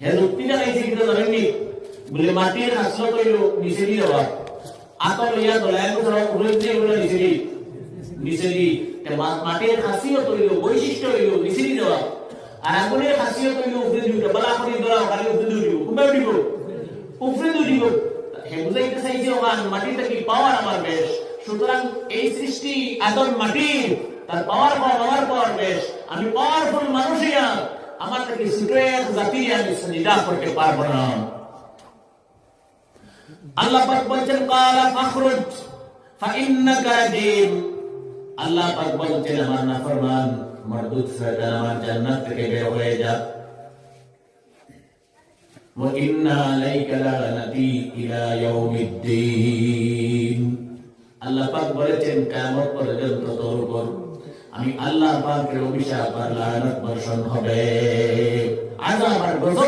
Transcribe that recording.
হে যুক্তি দেখাইছে কিন্তু জানেননি বলে মাটির হাসলো কইলো নিচে দিয়ে দেওয়া আতর লইয়া দলায় ধরো উড়ে দিয়ে বলে নিচে দি মাটির হাসিও কইলো বৈশিষ্ট্য হইলো নিচে দিয়ে দেওয়া আর আগুনের হাসিও কইলো উপরে দিও বলা করে ধরা খালি উপরে দিও কুমার দিব উপরে দিব হে বুঝাইতে চাইছে ওখান মাটিটা কি পাওয়ার আমার বেশ সুতরাং এই সৃষ্টি আদম মাটির তার পাওয়ার পাওয়ার বেশ আমি পাওয়ারফুল মানুষিয়া আমার থেকে সুটের জাতি আমি নিদা করতে পারবো না আল্লাহ পাক বলেন ক্বালা ফাখরুজ ফাইন্নাকা রাজিম আল্লাহ পাক বলেন আমার নাফরমান মরদুদ সরদার আমার জান্নাত থেকে বের হয়ে যা ওয়া ইন্না আলাইকা লানাতি ইলা ইয়াউমিদ্দিন আল্লাহ পাক বলেন কিয়ামত পর্যন্ত তোর উপর আমি আল্লাহ পাকের অভিশাপ আর লানত বর্ষণ হবে আযাব আর গজব